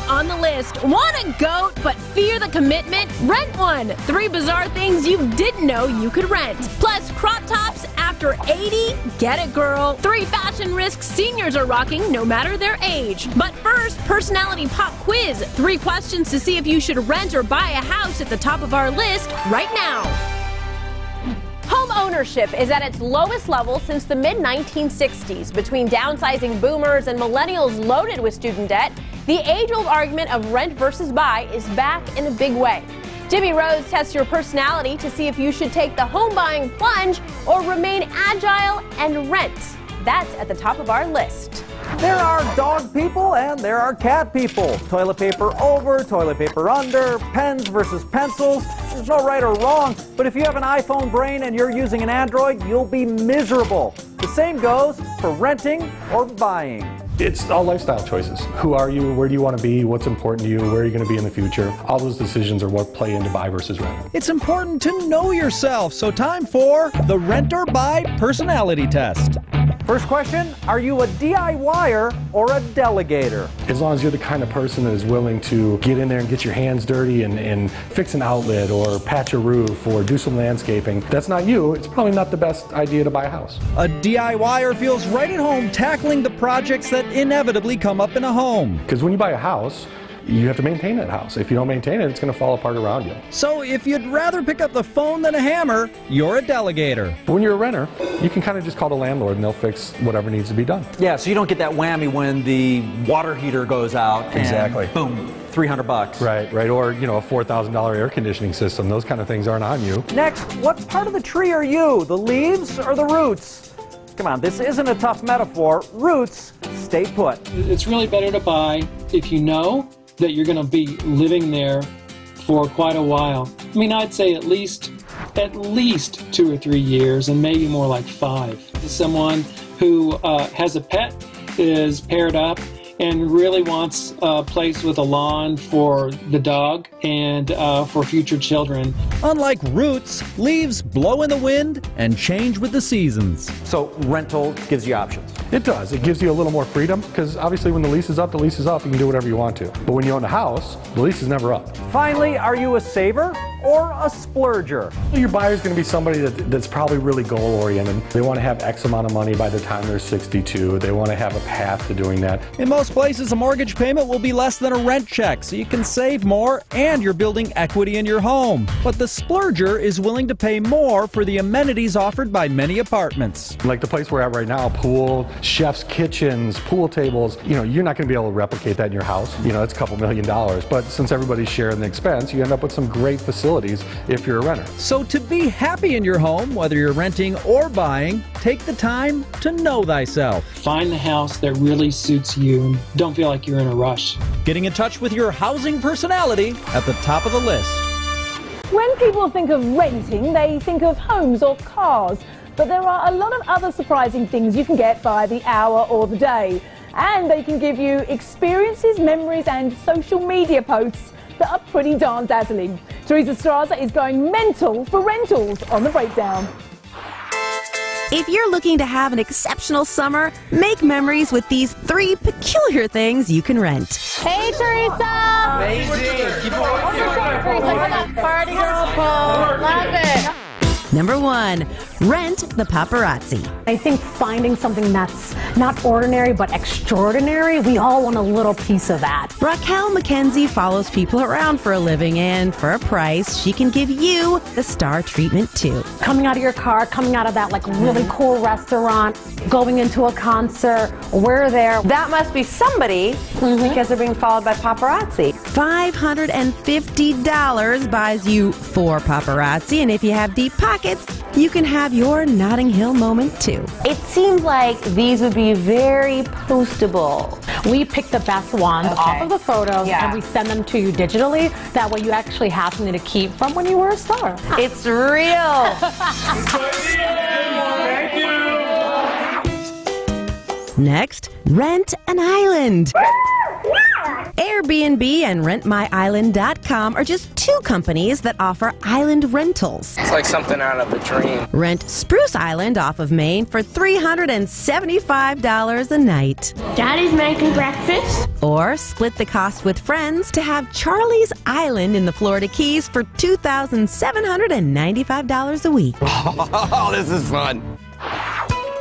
on the list. Want a goat but fear the commitment? Rent one. 3 bizarre things you didn't know you could rent. Plus crop tops after 80? Get it, girl. 3 fashion risks seniors are rocking no matter their age. But first, personality pop quiz. 3 questions to see if you should rent or buy a house at the top of our list right now. Home ownership is at its lowest level since the mid-1960s. Between downsizing boomers and millennials loaded with student debt, the age-old argument of rent versus buy is back in a big way. Jimmy Rose tests your personality to see if you should take the home buying plunge or remain agile and rent. That's at the top of our list. There are dog people and there are cat people. Toilet paper over, toilet paper under, pens versus pencils. There's no right or wrong, but if you have an iPhone brain and you're using an Android, you'll be miserable. The same goes for renting or buying. It's all lifestyle choices. Who are you? Where do you want to be? What's important to you? Where are you going to be in the future? All those decisions are what play into buy versus rent. It's important to know yourself, so time for the rent or buy personality test. First question, are you a DIYer or a delegator? As long as you're the kind of person that is willing to get in there and get your hands dirty and fix an outlet or patch a roof or do some landscaping, that's not you. It's probably not the best idea to buy a house. A DIYer feels right at home tackling the projects that inevitably come up in a home. Because when you buy a house, you have to maintain that house. If you don't maintain it, it's going to fall apart around you. So if you'd rather pick up the phone than a hammer, you're a delegator. But when you're a renter, you can kind of just call the landlord and they'll fix whatever needs to be done. Yeah, so you don't get that whammy when the water heater goes out. Exactly. And boom, $300. Right. Or, a $4,000 air conditioning system. Those kind of things aren't on you. Next, what part of the tree are you? The leaves or the roots? Come on, this isn't a tough metaphor. Roots, stay put. It's really better to buy if you know that you're going to be living there for quite a while. I mean, I'd say at least 2 or 3 years, and maybe more like 5. Someone who has a pet, is paired up, and really wants a place with a lawn for the dog and for future children. Unlike roots, leaves blow in the wind and change with the seasons. So rental gives you options. It does. It gives you a little more freedom because obviously when the lease is up, the lease is up. You can do whatever you want to. But when you own a house, the lease is never up. Finally, are you a saver or a splurger? Your buyer's going to be somebody that's probably really goal-oriented. They want to have X amount of money by the time they're 62. They want to have a path to doing that. In most places, a mortgage payment will be less than a rent check, so you can save more and you're building equity in your home. But the splurger is willing to pay more for the amenities offered by many apartments. Like the place we're at right now, pool, chef's kitchens, pool tables. You're not going to be able to replicate that in your house. It's a couple $1 million. But since everybody's sharing the expense, you end up with some great facilities if you're a renter. So to be happy in your home, whether you're renting or buying, take the time to know thyself. Find the house that really suits you and don't feel like you're in a rush. Getting in touch with your housing personality at the top of the list. When people think of renting, they think of homes or cars. But there are a lot of other surprising things you can get by the hour or the day. And they can give you experiences, memories and social media posts that are pretty darn dazzling. Teresa Straza is going mental for rentals on The Breakdown. If you're looking to have an exceptional summer, make memories with these 3 peculiar things you can rent. Hey, Teresa! Amazing! Keep on Party girl pose. Love it! Number 1, rent the paparazzi. I think finding something that's not ordinary but extraordinary, we all want a little piece of that. Raquel McKenzie follows people around for a living, and for a price, she can give you the star treatment too. Coming out of your car, coming out of that really cool restaurant, going into a concert, we're there. That must be somebody because they're being followed by paparazzi. $550 buys you 4 paparazzi, and if you have deep pockets, you can have your Notting Hill moment too. It seems like these would be very postable. We pick the best ones off of the photos and we send them to you digitally. That way you actually have something to keep from when you were a star. It's real. Thank you. Next, rent an island. Airbnb and RentMyIsland.com are just two companies that offer island rentals. It's like something out of a dream. Rent Spruce Island off of Maine for $375 a night. Daddy's making breakfast. Or split the cost with friends to have Charlie's Island in the Florida Keys for $2,795 a week. Oh, this is fun.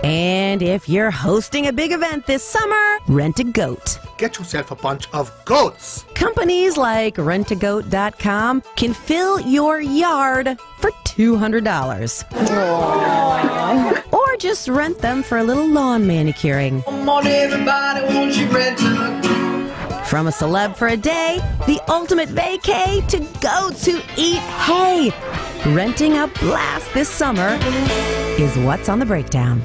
And if you're hosting a big event this summer, rent a goat. Get yourself a bunch of goats. Companies like rentagoat.com can fill your yard for $200. Or just rent them for a little lawn manicuring. Come on, everybody, won't you rent a goat? From a celeb for a day, the ultimate vacay to goats who eat hay. Renting a blast this summer is what's on the breakdown.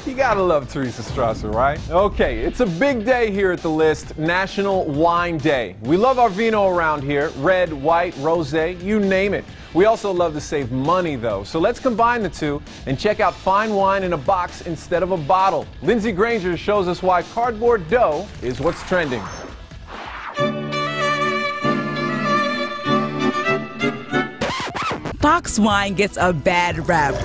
You gotta love Teresa Strasser, right? Okay, it's a big day here at the list, National Wine Day. We love our vino around here, red, white, rosé, you name it. We also love to save money though, so let's combine the two and check out fine wine in a box instead of a bottle. Lindsay Granger shows us why cardboard dough is what's trending. Box wine gets a bad rap,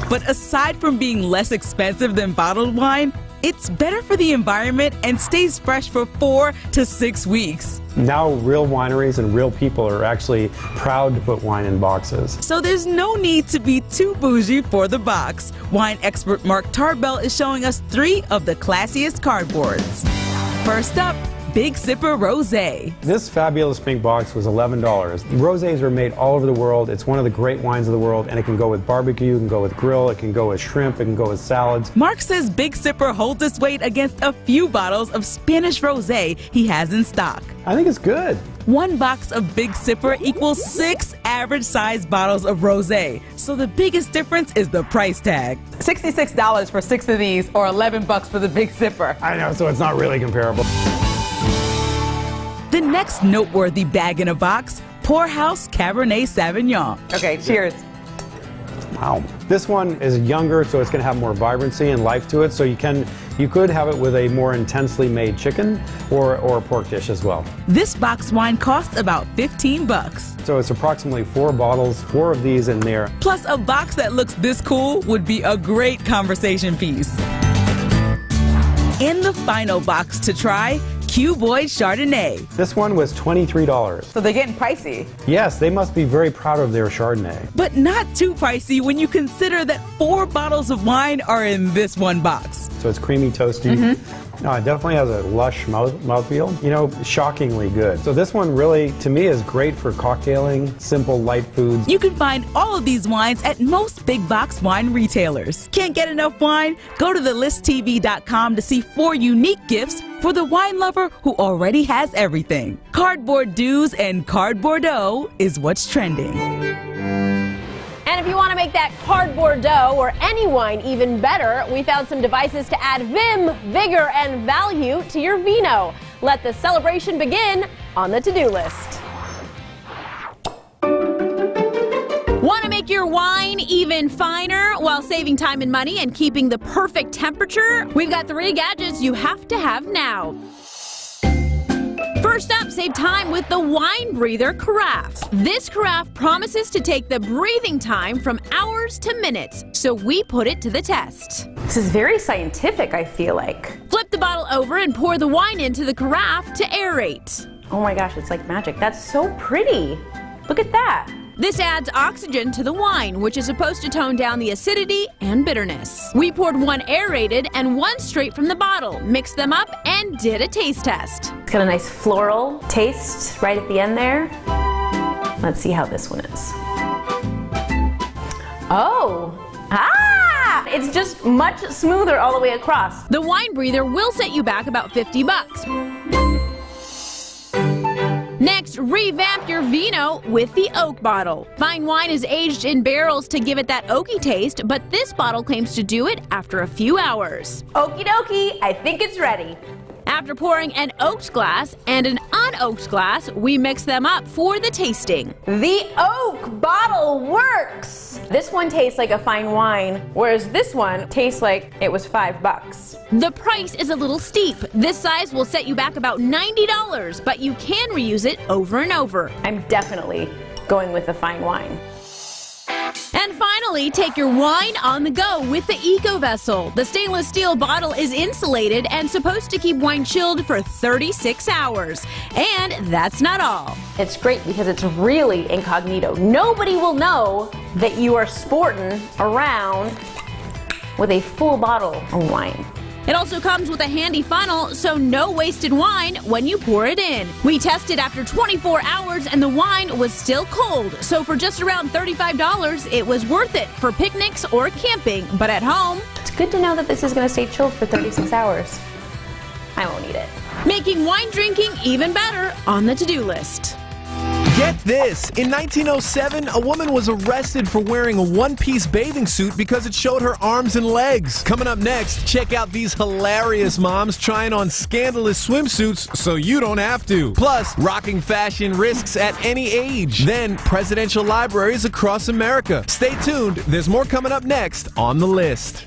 but aside from being less expensive than bottled wine, it's better for the environment and stays fresh for 4 to 6 weeks. Now real wineries and real people are actually proud to put wine in boxes. So there's no need to be too bougie for the box. Wine expert Mark Tarbell is showing us 3 of the classiest cardboards. First up, Big Sipper Rosé. This fabulous pink box was $11. Rosés are made all over the world. It's one of the great wines of the world, and it can go with barbecue, it can go with grill, it can go with shrimp, it can go with salads. Mark says Big Sipper holds its weight against a few bottles of Spanish rosé he has in stock. I think it's good. 1 box of Big Sipper equals 6 average-sized bottles of rosé. So the biggest difference is the price tag. $66 for 6 of these, or $11 for the Big Sipper. I know, so it's not really comparable. The next noteworthy bag in a box, Poorhouse Cabernet Sauvignon. Okay, cheers. Wow. This one is younger, so it's going to have more vibrancy and life to it. So you could have it with a more intensely made chicken or a pork dish as well. This box wine costs about $15. So it's approximately 4 bottles, 4 of these in there. Plus, a box that looks this cool would be a great conversation piece. In the final box to try, Q Boy Chardonnay. This one was $23. So they're getting pricey. Yes, they must be very proud of their Chardonnay. But not too pricey when you consider that 4 bottles of wine are in this one box. So it's creamy, toasty. No, it definitely has a lush mouthfeel. You know, shockingly good. So this one really, to me, is great for cocktailing, simple, light foods. You can find all of these wines at most big box wine retailers. Can't get enough wine? Go to thelisttv.com to see 4 unique gifts for the wine lover who already has everything. Cardboard do's and cardboard dough is what's trending. And if you want to make that cardboard dough or any wine even better, we found some devices to add vim, vigor, and value to your vino. Let the celebration begin on the to-do list. Want to make your wine even finer while saving time and money and keeping the perfect temperature? We've got 3 gadgets you have to have now. First up, save time with the Wine Breather Carafe. This carafe promises to take the breathing time from hours to minutes, so we put it to the test. This is very scientific, I feel like. Flip the bottle over and pour the wine into the carafe to aerate. Oh my gosh, it's like magic. That's so pretty. Look at that. This adds oxygen to the wine, which is supposed to tone down the acidity and bitterness. We poured 1 aerated and 1 straight from the bottle, mixed them up, and did a taste test. It's got a nice floral taste right at the end there. Let's see how this one is. Oh, it's just much smoother all the way across. The Wine Breather will set you back about $50. Next, revamp your vino with the oak bottle. Fine wine is aged in barrels to give it that oaky taste, but this bottle claims to do it after a few hours. Okie dokie, I think it's ready. After pouring an oaked glass and an unoaked glass, we mix them up for the tasting. The oak bottle works! This one tastes like a fine wine, whereas this one tastes like it was $5. The price is a little steep. This size will set you back about $90, but you can reuse it over and over. I'm definitely going with the fine wine. And finally, take your wine on the go with the Eco Vessel. The stainless steel bottle is insulated and supposed to keep wine chilled for 36 hours. And that's not all. It's great because it's really incognito. Nobody will know that you are sporting around with a full bottle of wine. It also comes with a handy funnel, so no wasted wine when you pour it in. We tested after 24 hours and the wine was still cold, so for just around $35, it was worth it for picnics or camping. But at home, it's good to know that this is going to stay chilled for 36 hours. I won't eat it. Making wine drinking even better on the to-do list. Get this! In 1907, a woman was arrested for wearing a one-piece bathing suit because it showed her arms and legs. Coming up next, check out these hilarious moms trying on scandalous swimsuits so you don't have to. Plus, rocking fashion risks at any age. Then, presidential libraries across America. Stay tuned, there's more coming up next on the list.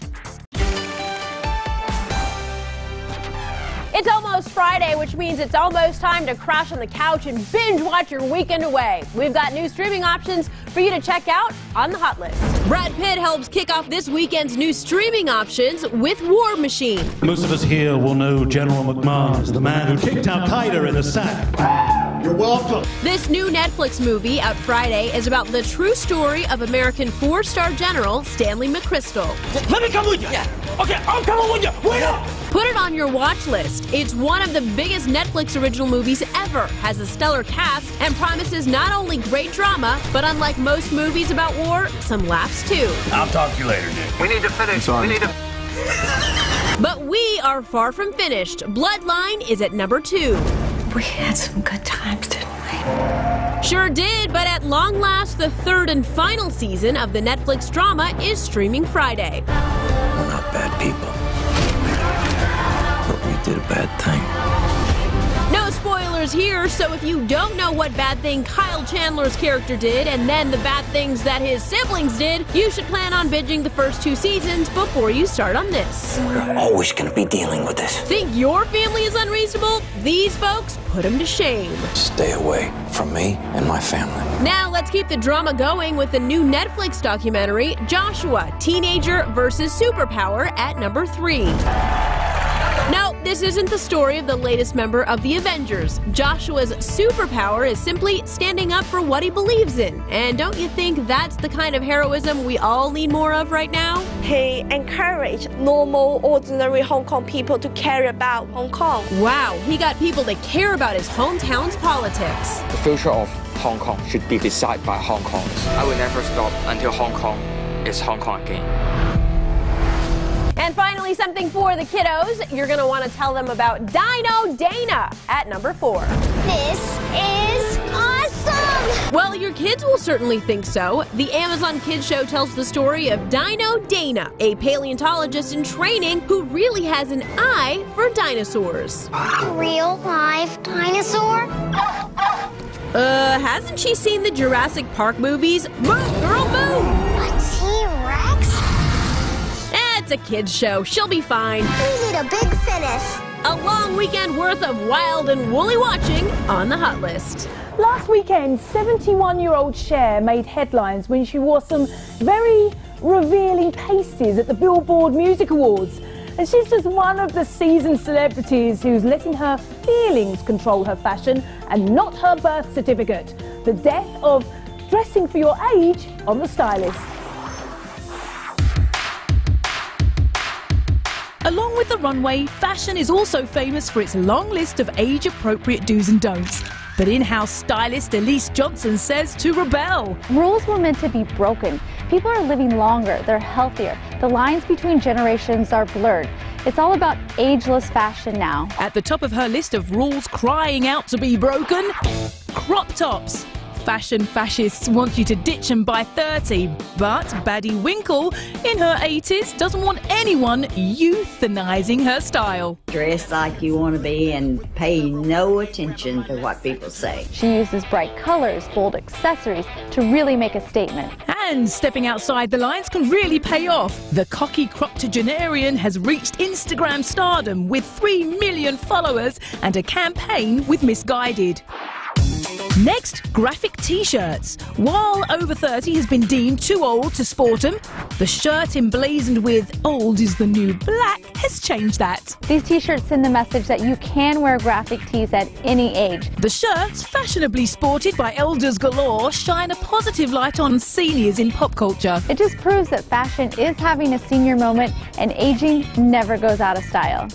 It's almost Friday, which means it's almost time to crash on the couch and binge watch your weekend away. We've got new streaming options for you to check out on the hot list. Brad Pitt helps kick off this weekend's new streaming options with War Machine. Most of us here will know General McMahon as the man who kicked Al-Qaeda in the sack. You're welcome. This new Netflix movie out Friday is about the true story of American 4-star General Stanley McChrystal. Let me come with you. Yeah. Okay, I'm coming with you. Wait up. Put it on your watch list. It's one of the biggest Netflix original movies ever, has a stellar cast, and promises not only great drama, but unlike most movies about war, some laughs too. I'll talk to you later, Nick. We need to finish. We need to... But we are far from finished. Bloodline is at number 2. We had some good times, didn't we? Sure did, but at long last, the third and final season of the Netflix drama is streaming Friday. We're not bad people. But we did a bad thing. No spoilers here, so if you don't know what bad thing Kyle Chandler's character did and then the bad things that his siblings did, you should plan on binging the first 2 seasons before you start on this. We're always going to be dealing with this. Think your family is unreasonable? These folks put them to shame. Stay away from me and my family. Now let's keep the drama going with the new Netflix documentary, Joshua, Teenager versus Superpower, at number 3. No, this isn't the story of the latest member of the Avengers. Joshua's superpower is simply standing up for what he believes in. And don't you think that's the kind of heroism we all need more of right now? He encouraged normal, ordinary Hong Kong people to care about Hong Kong. Wow, he got people to care about his hometown's politics. The future of Hong Kong should be decided by Hong Kongers. I will never stop until Hong Kong is Hong Kong again. And finally, something for the kiddos. You're going to want to tell them about Dino Dana at number 4. This is awesome! Well, your kids will certainly think so. The Amazon Kids Show tells the story of Dino Dana, a paleontologist in training who really has an eye for dinosaurs. A real live dinosaur? Hasn't she seen the Jurassic Park movies? Move, girl, move! A T-Rex? It's a kids show. She'll be fine. We need a big finish. A long weekend worth of wild and woolly watching on the hot list. Last weekend, 71-year-old Cher made headlines when she wore some very revealing pasties at the Billboard Music Awards. And she's just one of the seasoned celebrities who's letting her feelings control her fashion and not her birth certificate. The death of dressing for your age on The Stylist. Along with the runway, fashion is also famous for its long list of age-appropriate do's and don'ts. But in-house stylist Elise Johnson says to rebel. Rules were meant to be broken. People are living longer, they're healthier. The lines between generations are blurred. It's all about ageless fashion now. At the top of her list of rules crying out to be broken, crop tops. fashion fascists want you to ditch 'em by 30, but Baddie Winkle, in her 80s, doesn't want anyone euthanizing her style. Dress like you want to be and pay no attention to what people say. She uses bright colors, bold accessories to really make a statement. And stepping outside the lines can really pay off. The cocky croctogenarian has reached Instagram stardom with 3 million followers and a campaign with Misguided. Next, graphic t-shirts. While over 30 has been deemed too old to sport them, the shirt emblazoned with "old is the new black" has changed that. These t-shirts send the message that you can wear graphic tees at any age. The shirts, fashionably sported by elders galore, shine a positive light on seniors in pop culture. It just proves that fashion is having a senior moment and aging never goes out of style.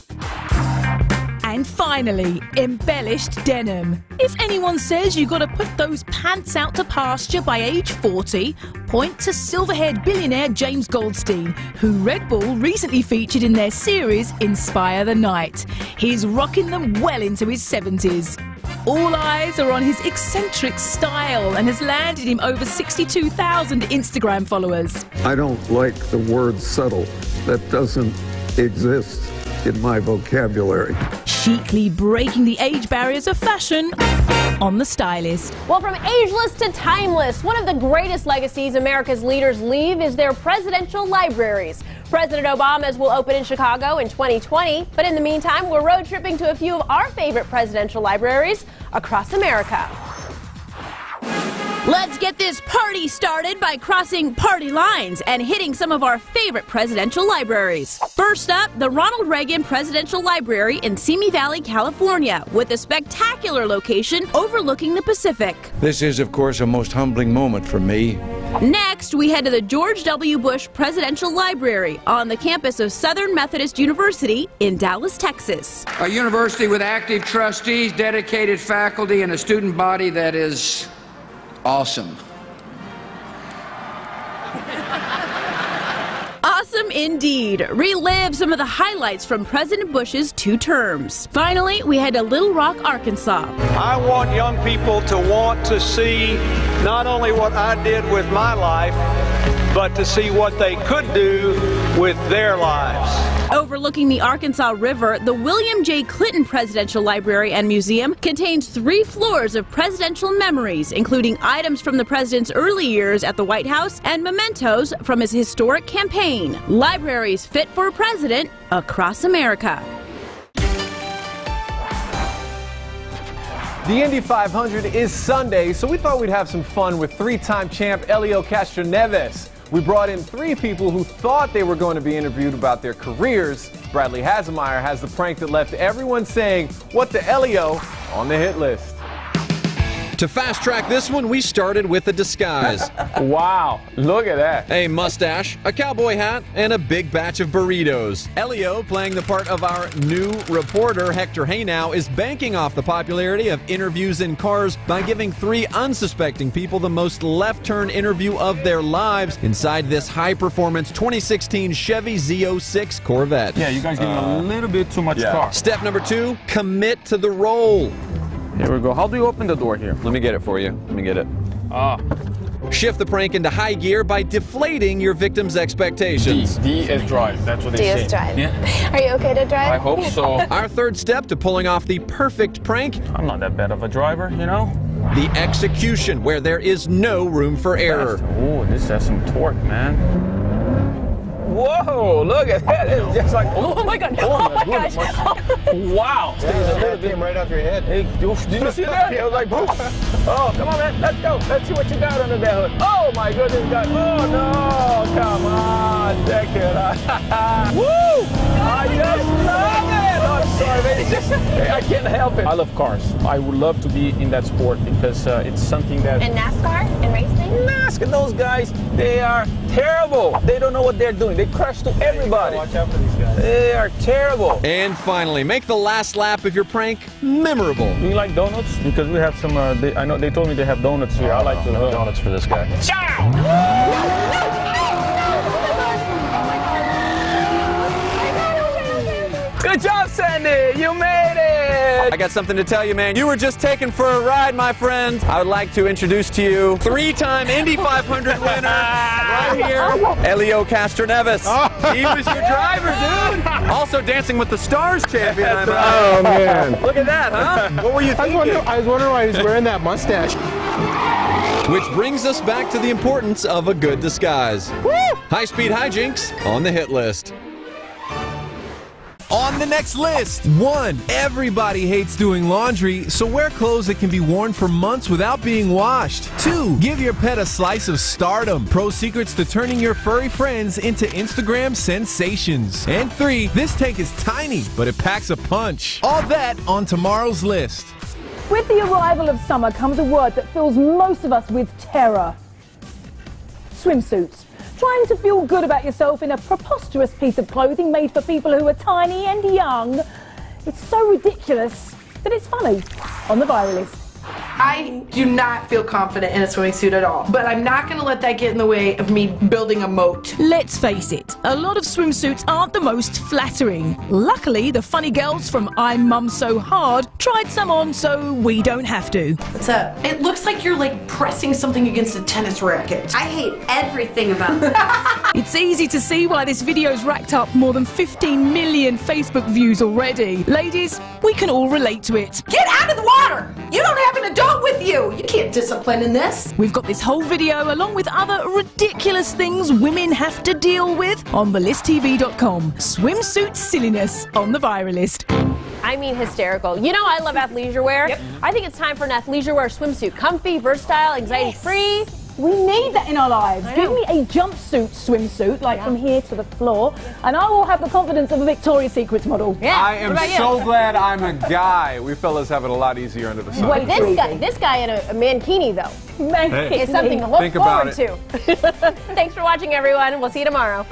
And finally, embellished denim. If anyone says you gotta put those pants out to pasture by age 40, point to silver-haired billionaire James Goldstein, who Red Bull recently featured in their series Inspire the Night. He's rocking them well into his 70s. All eyes are on his eccentric style and has landed him over 62,000 Instagram followers. I don't like the word subtle. That doesn't exist in my vocabulary. Chicly breaking the age barriers of fashion on The Stylist. Well, from ageless to timeless, one of the greatest legacies America's leaders leave is their presidential libraries. President Obama's will open in Chicago in 2020, but in the meantime, we're road tripping to a few of our favorite presidential libraries across America. Let's get this party started by crossing party lines and hitting some of our favorite presidential libraries. First up, the Ronald Reagan Presidential Library in Simi Valley, California, with a spectacular location overlooking the Pacific. This is, of course, a most humbling moment for me. Next, we head to the George W. Bush Presidential Library on the campus of Southern Methodist University in Dallas, Texas. A university with active trustees, dedicated faculty, and a student body that is awesome. Awesome indeed. Relive some of the highlights from President Bush's 2 terms. Finally, we head to Little Rock, Arkansas. I want young people to want to see not only what I did with my life, but to see what they could do with their lives. Overlooking the Arkansas River, the William J. Clinton Presidential Library and Museum contains 3 floors of presidential memories, including items from the president's early years at the White House and mementos from his historic campaign. Libraries fit for a president across America. The Indy 500 is Sunday, so we thought we'd have some fun with 3-time champ Elio Castroneves. We brought in 3 people who thought they were going to be interviewed about their careers. Bradley Hasemeyer has the prank that left everyone saying, "What the Elio?" on the hit list. To fast track this one, we started with a disguise. Wow, look at that. A mustache, a cowboy hat, and a big batch of burritos. Elio, playing the part of our new reporter, Hector Haynow, is banking off the popularity of interviews in cars by giving 3 unsuspecting people the most left-turn interview of their lives inside this high-performance 2016 Chevy Z06 Corvette. Yeah, you guys give me a little bit too much car. Step number 2, commit to the role. Here we go. How do you open the door here? Let me get it for you. Let me get it. Ah. Shift the prank into high gear by deflating your victim's expectations. D is drive. That's what they say. D is drive. Yeah. Are you okay to drive? I hope so. Our third step to pulling off the perfect prank. I'm not that bad of a driver, you know? The execution, where there is no room for error. Oh, this has some torque, man. Whoa, look at that. It's just like, oh my God. Oh my gosh. Wow. That came right off your head. Hey, did you see that? It was like, boom. Oh, come on, man. Let's go. Let's see what you got under that hood. Oh, my goodness, God. Oh, no. Come on. Check it out. Woo! I just love it. Oh, I'm sorry, man. It's just, I can't help it. I love cars. I would love to be in that sport because it's something that... And NASCAR and racing? NASCAR, those guys, they are terrible. They don't know what they're doing. They crash to everybody. Watch out for these guys. They are terrible. And finally, make the last lap of your prank memorable. Do you like donuts? Because we have some, I know they told me they have donuts here. I like to donuts for this guy. Good job, Sandy. You made it. I got something to tell you, man. You were just taken for a ride, my friend. I would like to introduce to you 3-time Indy 500 winner right here, Elio Castroneves. He was your driver, dude. Also Dancing with the Stars champion. Oh, man. Look at that, huh? What were you thinking? I was wondering why he was wearing that mustache. Which brings us back to the importance of a good disguise. High-speed hijinks on the hit list. On the next list, 1. Everybody hates doing laundry, so wear clothes that can be worn for months without being washed. 2. Give your pet a slice of stardom. Pro secrets to turning your furry friends into Instagram sensations. And 3. This tank is tiny, but it packs a punch. All that on tomorrow's list. With the arrival of summer comes a word that fills most of us with terror. Swimsuits. Trying to feel good about yourself in a preposterous piece of clothing made for people who are tiny and young. It's so ridiculous that it's funny. On the viral list. I do not feel confident in a swimming suit at all, but I'm not going to let that get in the way of me building a moat. Let's face it, a lot of swimsuits aren't the most flattering. Luckily, the funny girls from I'm Mum So Hard tried some on so we don't have to. What's up? It looks like you're like pressing something against a tennis racket. I hate everything about this. It's easy to see why this video's racked up more than 15 million Facebook views already. Ladies, we can all relate to it. Get out of the water! You don't have an adult with you! You can't discipline in this. We've got this whole video along with other ridiculous things women have to deal with on thelisttv.com. Swimsuit silliness on the viral list. I mean hysterical. You know I love athleisure wear. Yep. I think it's time for an athleisure wear swimsuit. Comfy, versatile, anxiety-free. We need that in our lives. Give me a jumpsuit swimsuit, like from here to the floor, and I will have the confidence of a Victoria's Secret model. Yeah. I am so glad I'm a guy. We fellas have it a lot easier under the sun. Wait, this guy in a mankini, though. Hey, is something to look think about forward to. Thanks for watching, everyone. We'll see you tomorrow.